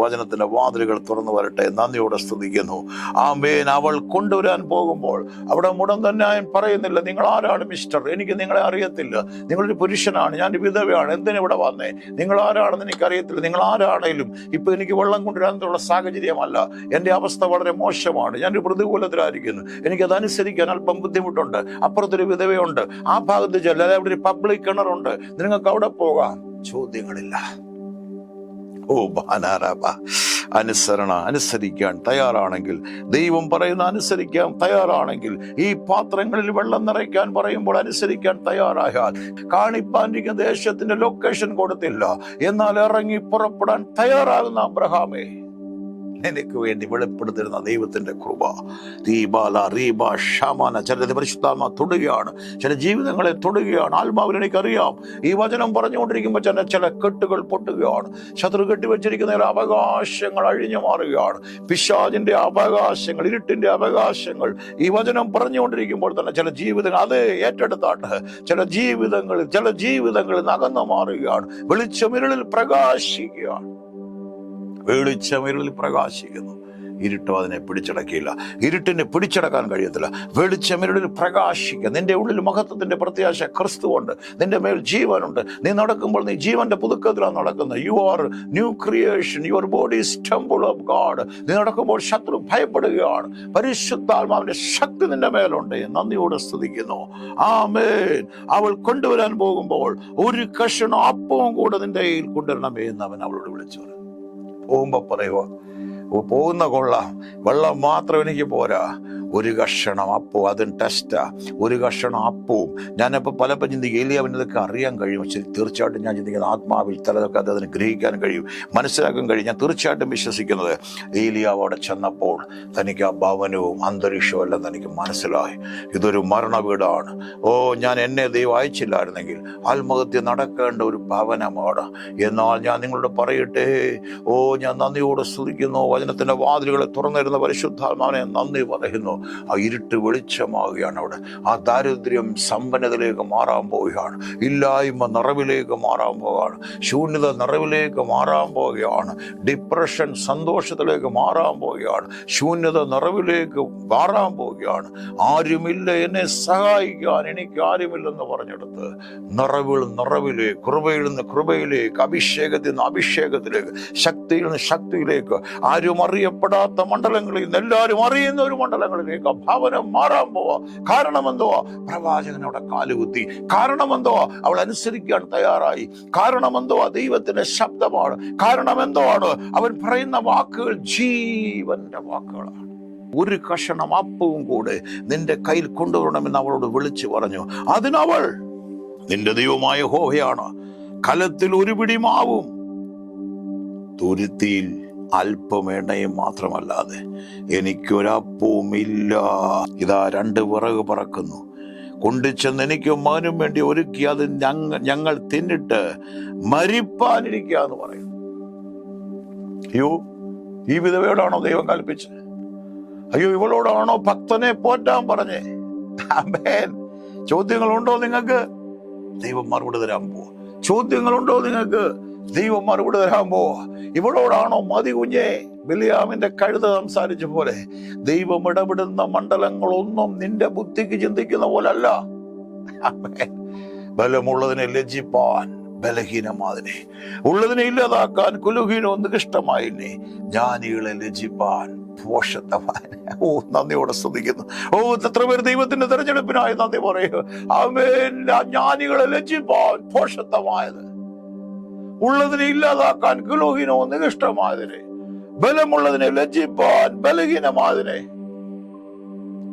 വചനത്തിന്റെ വാതിലുകൾ തുറന്നു വരട്ടെ. നന്ദിയോടെ സ്തുതിക്കുന്നു. ആമേൻ. അവൾ കൊണ്ടുവരാൻ പോകുമ്പോൾ അവിടെ മുടം തന്നെ പറയുന്നില്ല, നിങ്ങൾ ആരാണ് മിസ്റ്റർ, എനിക്ക് നിങ്ങളെ അറിയത്തില്ല, നിങ്ങളൊരു പുരുഷനാണ്, ഞാൻ വിധവയാണ്, എന്തിനിവിടെ വന്നേ, നിങ്ങൾ ആരാണെന്ന് എനിക്കറിയത്തില്ല, നിങ്ങൾ ആരാണേലും ഇപ്പൊ എനിക്ക് വെള്ളം കൊണ്ടുവരാനുള്ള സാഹചര്യമല്ല, എൻ്റെ അവസ്ഥ വളരെ മോശമാണ്, ഞാനൊരു പ്രതികൂലത്തിലായിരിക്കുന്നു, എനിക്കതനുസരിക്കാൻ അല്പം ബുദ്ധിമുട്ടുണ്ട്, അപ്പുറത്തൊരു വിധവയുണ്ട്, ആ ഭാഗത്ത് ചെല്ല, അവിടെ ഒരു പബ്ലിക് കിണറുണ്ട്, നിങ്ങൾക്ക് അവിടെ പോകാം. ചോദ്യങ്ങളില്ല. ഓ ബാനാറാബ. അനുസരിക്കാൻ തയ്യാറാണെങ്കിൽ, ദൈവം പറയുന്ന അനുസരിക്കാൻ തയ്യാറാണെങ്കിൽ, ഈ പാത്രങ്ങളിൽ വെള്ളം നിറയ്ക്കാൻ പറയുമ്പോൾ അനുസരിക്കാൻ തയ്യാറായാൽ, കാണിപ്പാനിരിക്കുന്ന ദേശത്തിന്റെ ലൊക്കേഷൻ കൊടുത്തില്ല, എന്നാൽ ഇറങ്ങി പുറപ്പെടാൻ തയ്യാറാകുന്ന അബ്രഹാമേ, എനിക്ക് വേണ്ടി വെളിപ്പെടുത്തിരുന്ന ദൈവത്തിന്റെ കൃപ. ചില പരിശുദ്ധാത്മാ തൊടുകയാണ്, ചില ജീവിതങ്ങളെ തൊടുകയാണ്. ആത്മാവിൽ എനിക്കറിയാം, ഈ വചനം പറഞ്ഞുകൊണ്ടിരിക്കുമ്പോൾ ചില കെട്ടുകൾ പൊട്ടുകയാണ്, ശത്രു കെട്ടിവെച്ചിരിക്കുന്ന അവകാശങ്ങൾ അഴിഞ്ഞു മാറുകയാണ്, പിശാചിന്റെ അവകാശങ്ങൾ, ഇരുട്ടിന്റെ അവകാശങ്ങൾ ഈ വചനം പറഞ്ഞുകൊണ്ടിരിക്കുമ്പോൾ തന്നെ ചില ജീവിതങ്ങൾ അത് ഏറ്റെടുത്താട്ട് ചില ജീവിതങ്ങളിൽ അകന്നു മാറുകയാണ്. വെളിച്ചമിരുളിൽ പ്രകാശിക്കുകയാണ്, വെളിച്ചമിരുളിൽ പ്രകാശിക്കുന്നു. ഇരുട്ടോ അതിനെ പിടിച്ചടക്കിയില്ല, ഇരുട്ടിനെ പിടിച്ചടക്കാൻ കഴിയത്തില്ല. വെളിച്ചമിരുളിൽ പ്രകാശിക്കുക. നിന്റെ ഉള്ളിൽ മഹത്വത്തിന്റെ പ്രത്യാശ ക്രിസ്തുവുണ്ട്, നിന്റെ മേൽ ജീവനുണ്ട്. നീ നടക്കുമ്പോൾ നീ ജീവന്റെ പുതുക്കത്തിലാണ് നടക്കുന്നത്. You are new creation, your body is temple of God. നീ നടക്കുമ്പോൾ ശത്രു ഭയപ്പെടുകയാണ്. പരിശുദ്ധാത്മാവിന്റെ ശക്തി നിന്റെ മേലുണ്ട്. നന്ദിയോടെ സ്തുതിക്കുന്നു. ആമേൻ. അവൾ കൊണ്ടുവരാൻ പോകുമ്പോൾ ഒരു കഷണം അപ്പവും കൂടെ നിന്റെ കയ്യിൽ കൊണ്ടുവരണമേ എന്ന് അവൻ അവളോട് വിളിച്ചു. പോകുമ്പോ പറയുക, പോകുന്ന കൊള്ളാം, വെള്ളം മാത്രം എനിക്ക് പോരാ, ഒരു കഷണം അപ്പവും, അതും ടെസ്റ്റാ, ഒരു കഷണം അപ്പവും. ഞാനിപ്പോൾ പലപ്പോൾ ചിന്തിക്കും, ഏലിയാവിന് ഇതൊക്കെ അറിയാൻ കഴിയും. ശരി, തീർച്ചയായിട്ടും ഞാൻ ചിന്തിക്കുന്നത് ആത്മാവിൽ ചിലതൊക്കെ അതിന് ഗ്രഹിക്കാൻ കഴിയും, മനസ്സിലാക്കാൻ കഴിയും. ഞാൻ തീർച്ചയായിട്ടും വിശ്വസിക്കുന്നത് ഏലിയാവ് അവിടെ ചെന്നപ്പോൾ തനിക്ക് ആ ഭവനവും അന്തരീക്ഷവും എല്ലാം തനിക്ക് മനസ്സിലായി. ഇതൊരു മരണ വീടാണ്. ഞാൻ എന്നെ ദൈവം അയച്ചില്ലായിരുന്നെങ്കിൽ ആത്മഹത്യ നടക്കേണ്ട ഒരു ഭവനമാണ്. എന്നാൽ ഞാൻ നിങ്ങളോട് പറയട്ടെ, ഞാൻ നന്ദിയോടെ സ്തുതിക്കുന്നു. വചനത്തിന്റെ വാതിലുകളെ തുറന്നിരുന്ന പരിശുദ്ധാത്മാവിനെ നന്ദി പറയുന്നു. ആ ഇരുട്ട് വെളിച്ചമാവുകയാണ്. അവിടെ ആ ദാരിദ്ര്യം സമ്പന്നതയിലേക്ക് മാറാൻ പോവുകയാണ്, ഇല്ലായ്മ നിറവിലേക്ക് മാറാൻ പോവുകയാണ്, ശൂന്യത നിറവിലേക്ക് മാറാൻ പോവുകയാണ്, ഡിപ്രഷൻ സന്തോഷത്തിലേക്ക് മാറാൻ പോവുകയാണ്, ശൂന്യത നിറവിലേക്ക് മാറാൻ പോവുകയാണ്. ആരുമില്ല എന്നെ സഹായിക്കാൻ, എനിക്ക് ആരുമില്ലെന്ന് പറഞ്ഞെടുത്ത് നിറവിലേക്ക്, കൃപയിൽ നിന്ന് കൃപയിലേക്ക്, അഭിഷേകത്തിൽ നിന്ന് അഭിഷേകത്തിലേക്ക്, ശക്തിയിൽ നിന്ന് ശക്തിയിലേക്ക്, ആരും അറിയപ്പെടാത്ത മണ്ഡലങ്ങളിൽ നിന്ന് എല്ലാവരും അറിയുന്ന ഒരു മണ്ഡലങ്ങളിലേക്ക് ഭവനം മാറാൻ പോവാ. കാരണം എന്തോ? പ്രവാചകൻ അവിടെ കാലുകുത്തി. കാരണം എന്തോ? അവൾ അനുസരിക്കാൻ തയ്യാറായി. കാരണം എന്തോ? ദൈവത്തിന്റെ ശബ്ദമാണ്. കാരണം എന്തോ ആണ്? അവൻ പറയുന്ന വാക്കുകൾ ജീവന്റെ വാക്കുകളാണ്. ഒരു കഷണം അപ്പവും കൂടെ നിന്റെ കയ്യിൽ കൊണ്ടുവരണമെന്ന് അവളോട് വിളിച്ചു പറഞ്ഞു. അതിനവൾ, നിന്റെ ദൈവമായ യഹോവയാണ്, കലത്തിൽ ഒരു പിടി മാവും തുരുത്തിയിൽ അല്പം എണ്ണയും മാത്രമല്ലാതെ എനിക്കൊരപ്പവും ഇല്ല. ഇതാ 2 വിറക് പറക്കുന്നു, കൊണ്ടുചെന്ന് എനിക്കും മകനും വേണ്ടി ഒരുക്കി അത് ഞങ്ങൾ തിന്നിട്ട് മരിപ്പാനിരിക്കുക എന്ന് പറയും. അയ്യോ, ഈ വിധവയോടാണോ ദൈവം കൽപ്പിച്ചത്? അയ്യോ, ഇവളോടാണോ ഭക്തനെ പോറ്റാൻ പറഞ്ഞേ? ആമേൻ. ചോദ്യങ്ങളുണ്ടോ നിങ്ങൾക്ക്? ദൈവം മറുപടി തരാൻ പോവാ. ചോദ്യങ്ങളുണ്ടോ നിങ്ങൾക്ക്? ദൈവം മറുപടി തരാൻ പോവാ. ഇവളോടാണോ മതി കുഞ്ഞേ? ബിലിയാമിന്റെ കഴുത സംസാരിച്ച പോലെ ദൈവം ഇടപെടുന്ന മണ്ഡലങ്ങളൊന്നും നിന്റെ ബുദ്ധിക്ക് ചിന്തിക്കുന്ന പോലല്ല. ബലമുള്ളതിനെ ലജ്ജിപ്പാൻ ബലഹീനമാതിനെ, ഉള്ളതിനെ ഇല്ലാതാക്കാൻ കുലുഹീനോ നികഷ്ടമായില്ലേ, ജ്ഞാനികളെ ലജ്ജിപ്പാൻ പോഷത്തമാനെ. നന്ദിയോടെ സ്തുതിക്കുന്നു. എത്ര പേര് ദൈവത്തിന്റെ തെരഞ്ഞെടുപ്പിനായി നന്ദി പറയൂ. ആമേൻ. ജ്ഞാനികളെ ലജ്ജിപ്പാൻ പോഷത്തമായത്, ഉള്ളതിനെ ഇല്ലാതാക്കാൻ കുലഹീനോ നികഷ്ടമാതിനെ, ബലമുള്ളതിനെ ലജ്ജിപ്പാൻ ബലഹീനമാതിനെ.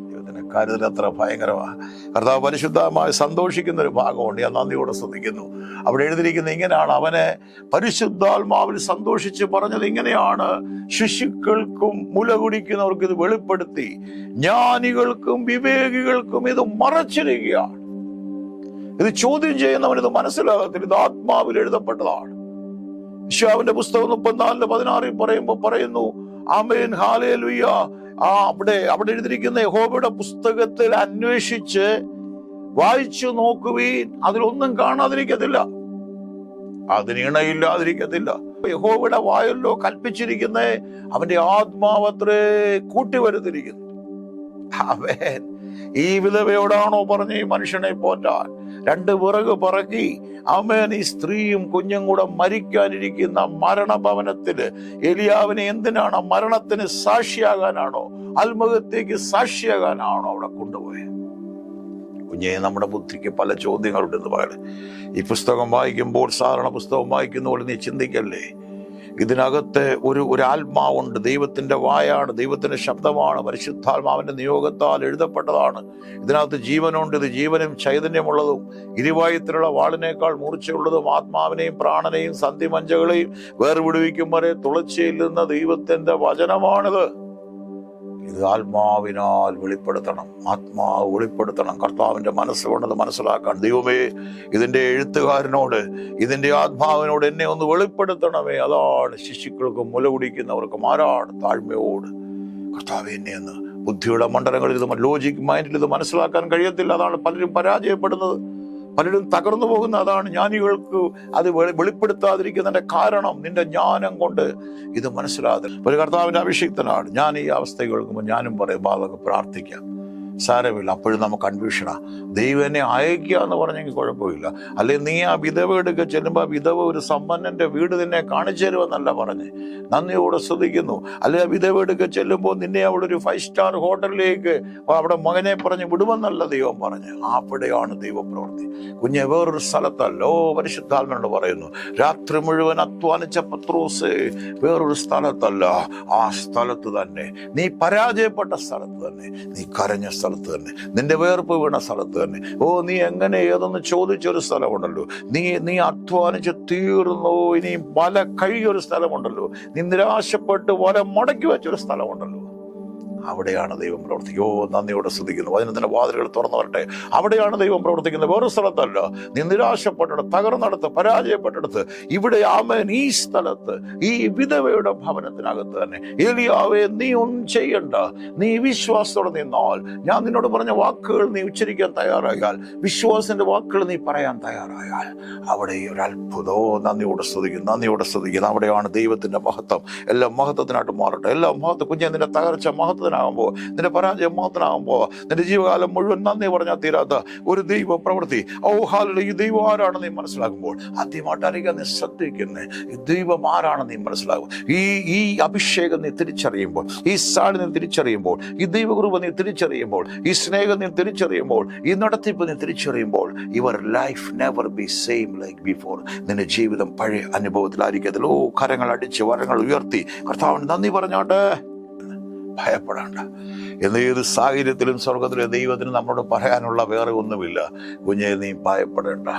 ദൈവത്തിന്റെ കരുതൽ അത്ര ഭയങ്കരമാണ്. കർത്താവ് പരിശുദ്ധമായി സന്തോഷിക്കുന്ന ഒരു ഭാഗമുണ്ട്. ഞാൻ നന്ദിയോടെ സ്തുതിക്കുന്നു. അവിടെ എഴുതിയിരിക്കുന്നത് ഇങ്ങനെയാണ്, അവനെ പരിശുദ്ധാത്മാവിൽ സന്തോഷിച്ച് പറഞ്ഞത് ഇങ്ങനെയാണ്: ശിശുക്കൾക്കും മുല കുടിക്കുന്നവർക്ക് ഇത് വെളിപ്പെടുത്തി, ജ്ഞാനികൾക്കും വിവേകികൾക്കും ഇത് മറച്ചിരിക്കുകയാണ്. ഇത് ചോദ്യം ചെയ്യുന്നവൻ ഇത് മനസ്സിലാകത്തില്ല. ഇത് ആത്മാവിൽ എഴുതപ്പെട്ടതാണ്. യശയ്യാവിന്റെ പുസ്തകം 34:16 പറയുന്നു, ആമേൻ, ഹല്ലേലൂയ. അവിടെ എഴുതിയിരിക്കുന്ന യഹോവയുടെ പുസ്തകത്തിൽ അന്വേഷിച്ച് വായിച്ചു നോക്കുവീൻ, അതിലൊന്നും കാണാതിരിക്കത്തില്ല, അതിന് ഇണയില്ലാതിരിക്കത്തില്ല. യഹോവയുടെ വായല്ലോ കൽപ്പിച്ചിരിക്കുന്നേ, അവന്റെ ആത്മാവത്രേ കൂട്ടിവരുത്തിരിക്കുന്നു. ആമേൻ. ഈ വിധവയോടാണോ പറഞ്ഞ ഈ മനുഷ്യനെ പോറ്റാൻ? 2 വിറക് പറക്കി ആമേൻ ഈ സ്ത്രീയും കുഞ്ഞും കൂടെ മരിക്കാനിരിക്കുന്ന മരണഭവനത്തില് ഏലിയാവിനെ എന്തിനാണ്? മരണത്തിന് സാക്ഷിയാകാനാണോ? ആത്മഹത്യക്ക് സാക്ഷിയാകാനാണോ അവിടെ കൊണ്ടുപോയത്? കുഞ്ഞെ, നമ്മുടെ ബുദ്ധിക്ക് പല ചോദ്യങ്ങളുണ്ടെന്ന് പറയല്. ഈ പുസ്തകം വായിക്കുമ്പോൾ, സാധാരണ പുസ്തകം വായിക്കുന്ന പോലെ നീ ചിന്തിക്കല്ലേ. ഇതിനകത്ത് ഒരു ആത്മാവുണ്ട്. ദൈവത്തിന്റെ വായാണ്, ദൈവത്തിന്റെ ശബ്ദമാണ്, പരിശുദ്ധാത്മാവിന്റെ നിയോഗത്താൽ എഴുതപ്പെട്ടതാണ്. ഇതിനകത്ത് ജീവനുണ്ട്. ഇത് ജീവനും ചൈതന്യമുള്ളതും ഇരുവായുത്തിലുള്ള വാളിനേക്കാൾ മൂർച്ചയുള്ളതും ആത്മാവിനെയും പ്രാണനെയും സന്ധിമഞ്ചകളെയും വേർവിടുവിക്കും വരെ തുളച്ചെല്ലുന്ന ദൈവത്തിന്റെ വചനമാണിത്. ഇത് ആത്മാവിനാൽ വെളിപ്പെടുത്തണം. ആത്മാവ് വെളിപ്പെടുത്തണം. കർത്താവിന്റെ മനസ്സുകൊണ്ടത് മനസ്സിലാക്കാൻ. ദൈവമേ, ഇതിന്റെ എഴുത്തുകാരനോട്, ഇതിന്റെ ആത്മാവിനോട് എന്നെ ഒന്ന് വെളിപ്പെടുത്തണമേ. അതാണ് ശിശുക്കൾക്കും മുല കുടിക്കുന്നവർക്കും ആരാണ് താഴ്മയോട് കർത്താവേ എന്നെ ഒന്ന്. ബുദ്ധിയുടെ മണ്ഡലങ്ങളിൽ ഇത്, ലോജിക് മൈൻഡിൽ ഇത് മനസ്സിലാക്കാൻ കഴിയത്തില്ല. അതാണ് പലരും പരാജയപ്പെടുന്നത്, പലരും തകർന്നു പോകുന്ന. അതാണ് ജ്ഞാനികൾക്ക് അത് വെളിപ്പെടുത്താതിരിക്കുന്നതിന്റെ കാരണം. നിന്റെ ജ്ഞാനം കൊണ്ട് ഇത് മനസ്സിലാതെ. ഒരു കർത്താവിന്റെ അഭിഷിക്തനാണ് ഞാൻ. ഈ അവസ്ഥ കേൾക്കുമ്പോൾ ഞാനും പറയും, ബാധക പ്രാർത്ഥിക്കാം, സാരമില്ല. അപ്പോഴും നമുക്ക് കൺഫ്യൂഷനാ. ദൈവം എന്നെ അയക്കുക എന്ന് പറഞ്ഞെങ്കിൽ കുഴപ്പമില്ല. അല്ലെ നീ ആ വിധവ എടുക്കുക ചെല്ലുമ്പോൾ വിധവ ഒരു സമ്പന്നന്റെ വീട് നിന്നെ കാണിച്ചു തരുമെന്നല്ല പറഞ്ഞ്, നന്ദിയോടെ സ്തുതിക്കുന്നു. അല്ലെ ആ വിധവ എടുക്കുക ചെല്ലുമ്പോൾ നിന്നെ അവിടെ ഒരു 5 സ്റ്റാർ ഹോട്ടലിലേക്ക് അവിടെ മകനെ പറഞ്ഞ് വിടുമെന്നല്ല ദൈവം പറഞ്ഞ്. അവിടെയാണ് ദൈവപ്രവൃത്തി. കുഞ്ഞെ, വേറൊരു സ്ഥലത്തല്ലോ. പരിശുദ്ധാത്മനോട് പറയുന്നു, രാത്രി മുഴുവൻ അധ്വാനിച്ച പത്രോസ് വേറൊരു സ്ഥലത്തല്ല, ആ സ്ഥലത്ത് തന്നെ. നീ പരാജയപ്പെട്ട സ്ഥലത്ത് തന്നെ, നീ കരഞ്ഞ സ്ഥലത്ത് തന്നെ, നിന്റെ വേർപ്പ് വീണ സ്ഥലത്ത് തന്നെ. ഓ, നീ എങ്ങനെ ഏതൊന്ന് ചോദിച്ചൊരു സ്ഥലമുണ്ടല്ലോ. നീ അധ്വാനിച്ച് തീർന്നു. ഇനി വല കഴിയൊരു സ്ഥലമുണ്ടല്ലോ. നീ നിരാശപ്പെട്ട് വല മുടക്കി വെച്ചൊരു സ്ഥലമുണ്ടല്ലോ. അവിടെയാണ് ദൈവം പ്രവർത്തിക്കുക. ഓ, നന്ദിയോടെ സ്തുതിക്കുന്നു. വചനത്തിന്റെ വാതിലുകൾ തുറന്നു വരട്ടെ. അവിടെയാണ് ദൈവം പ്രവർത്തിക്കുന്നത്, വേറെ സ്ഥലത്തല്ല. നീ നിരാശപ്പെട്ടെടുത്ത്, തകർന്നെടുത്ത്, പരാജയപ്പെട്ടെടുത്ത്, ഇവിടെ ആമേൻ ഈ സ്ഥലത്ത്, ഈ വിധവയുടെ ഭവനത്തിനകത്ത് തന്നെ. ഏലിയാവേ, നീ ഒന്നും ചെയ്യണ്ട, നീ വിശ്വാസത്തോടെ നിന്നാൽ, ഞാൻ നിന്നോട് പറഞ്ഞ വാക്കുകൾ നീ ഉച്ചരിക്കാൻ തയ്യാറായാൽ, വിശ്വാസത്തിന്റെ വാക്കുകൾ നീ പറയാൻ തയ്യാറായാൽ, അവിടെ ഒരു അത്ഭുതവും. നന്ദിയോടെ സ്തുതിക്കുന്നു, നന്ദിയോടെ സ്തുതിക്കുന്നു. അവിടെയാണ് ദൈവത്തിന്റെ മഹത്വം. എല്ലാം മഹത്വത്തിനായിട്ട് മാറട്ടെ. എല്ലാം മഹത്വം. കുഞ്ഞെ, നിന്റെ തകർച്ച മഹത്വത്തിനാകുമ്പോൾ, നിന്റെ പരാജയം മഹത്വനാകുമ്പോൾ, നിന്റെ ജീവകാലം മുഴുവൻ നന്ദി പറഞ്ഞാൽ തീരാത്ത ഒരു ദൈവ പ്രവൃത്തി. ഓ ഹാലലൂയ. ഈ ദൈവം ആരാണെന്ന് നീ മനസ്സിലാക്കുമ്പോൾ, ആദ്യമായിട്ട് അറിയാൻ നീ ശ്രദ്ധിക്കുന്നേ, ഈ ദൈവം ആരാണെന്ന് നീ മനസ്സിലാകും. ഈ അഭിഷേകം നീ തിരിച്ചറിയുമ്പോൾ, ഈ സാന്നിധ്യം നീ തിരിച്ചറിയുമ്പോൾ, ഈ ദൈവകൃപ നീ തിരിച്ചറിയുമ്പോൾ, ഈ സ്നേഹം നീ തിരിച്ചറിയുമ്പോൾ, ഈ നടത്തിപ്പ് നീ തിരിച്ചറിയുമ്പോൾ, your life never be same like before. നിന്റെ ജീവിതം പഴയ അനുഭവത്തിലായിരിക്കത്തില്ല. ഓ, കരങ്ങൾ അടിച്ച് വരങ്ങൾ ഉയർത്തി കർത്താവിന് നന്ദി പറഞ്ഞോട്ടെ. ഭയപ്പെടേണ്ട. ഏത് സാഹചര്യത്തിലും സ്വർഗത്തിലെ ദൈവത്തിന് നമ്മളോട് പറയാനുള്ള വേറെ ഒന്നുമില്ല. കുഞ്ഞെ, നീ ഭയപ്പെടേണ്ട.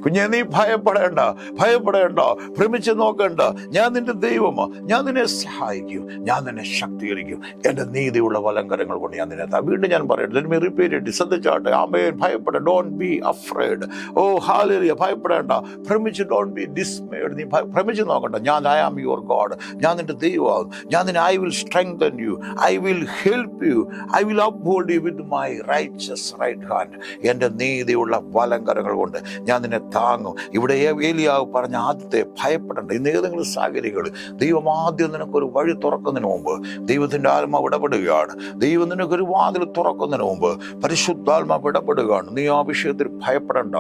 കുഞ്ഞെ, നീ ഭയപ്പെടേണ്ട. ഭ്രമിച്ച് നോക്കേണ്ട. ഞാൻ നിന്റെ ദൈവമോ, ഞാൻ നിന്നെ സഹായിക്കും, ഞാൻ നിന്നെ ശക്തീകരിക്കും. എന്റെ നീതിയുള്ള വലങ്കരങ്ങൾ കൊണ്ട് ഞാൻ നിന്നെ വീണ്ടും ഞാൻ പറയട്ടെ, ശ്രദ്ധിച്ചാട്ടെ. ആമേൻ. ഭയപ്പെട. Don't be afraid. Oh hallelujah. ഭയപ്പെടേണ്ട. ഭ്രമിച്ച് ഡോണ്ട് ബി ഡിസ്മേഡ്. നീ ഭ്രമിച്ച് നോക്കണ്ട. ഞാൻ ഐ ആം യുവർ ഗോഡ്. ഞാൻ നിന്റെ ദൈവമാകും. ഞാൻ നിന്നെ I will strengthen you, I will help you, I will uphold you with my righteous right hand. എൻ്റെ നീതിയുള്ള വലങ്കരങ്ങൾ കൊണ്ട് ഞാൻ നിന്നെ താങ്ങും. ഇവിടെ ഏലിയാവ് പറഞ്ഞ ആദ്യത്തെ ഭയപ്പെടേണ്ട. ഇന്ന് ഏതെങ്കിലും സാഹചര്യങ്ങളിൽ ദൈവം ആദ്യം നിനക്കൊരു വഴി തുറക്കുന്നതിന് മുമ്പ് ദൈവത്തിൻ്റെ ആത്മാവ് ഇടപെടുകയാണ്. ദൈവം നിനക്കൊരു വാതിൽ തുറക്കുന്നതിന് മുമ്പ് പരിശുദ്ധാത്മാവ് ഇടപെടുകയാണ്. നീ ആ വിഷയത്തിൽ ഭയപ്പെടേണ്ട.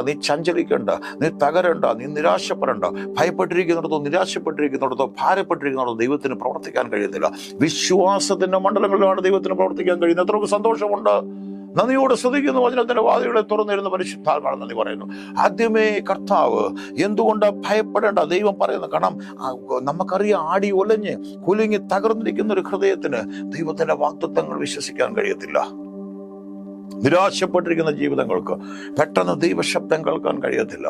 നീ ചഞ്ചലിക്കേണ്ട, നീ തകരണ്ട, നീ നിരാശപ്പെടേണ്ട. ഭയപ്പെട്ടിരിക്കുന്നിടത്തോ, നിരാശപ്പെട്ടിരിക്കുന്നിടത്തോ, ഭാരപ്പെട്ടിരിക്കുന്നിടത്തോ ദൈവത്തിന് പ്രവർത്തിക്കാൻ കഴിയുന്നില്ല. വിശ്വാസത്തിന്റെ മണ്ഡലങ്ങളിലാണ് ദൈവത്തിന് പ്രവർത്തിക്കാൻ കഴിയുന്നത്. എത്രയൊക്കെ സന്തോഷമുണ്ട്. നന്ദിയോടെ സ്തുതിക്കുന്നു. വചനത്തിന്റെ വാതിലുകളെ തുറന്നിരുന്ന പരിശുദ്ധാത്മാവ് നന്ദി പറയുന്നു. ആദ്യമേ കർത്താവ് എന്തുകൊണ്ട് ഭയപ്പെടേണ്ട ദൈവം പറയുന്നു. കാരണം നമുക്കറിയാം, ആടി ഒലഞ്ഞ് കുലുങ്ങി തകർന്നിരിക്കുന്ന ഒരു ഹൃദയത്തിന് ദൈവത്തിന്റെ വാഗ്ദത്തങ്ങൾ വിശ്വസിക്കാൻ കഴിയത്തില്ല. നിരാശപ്പെട്ടിരിക്കുന്ന ജീവിതങ്ങൾക്ക് പെട്ടെന്ന് ദൈവശബ്ദം കേൾക്കാൻ കഴിയത്തില്ല.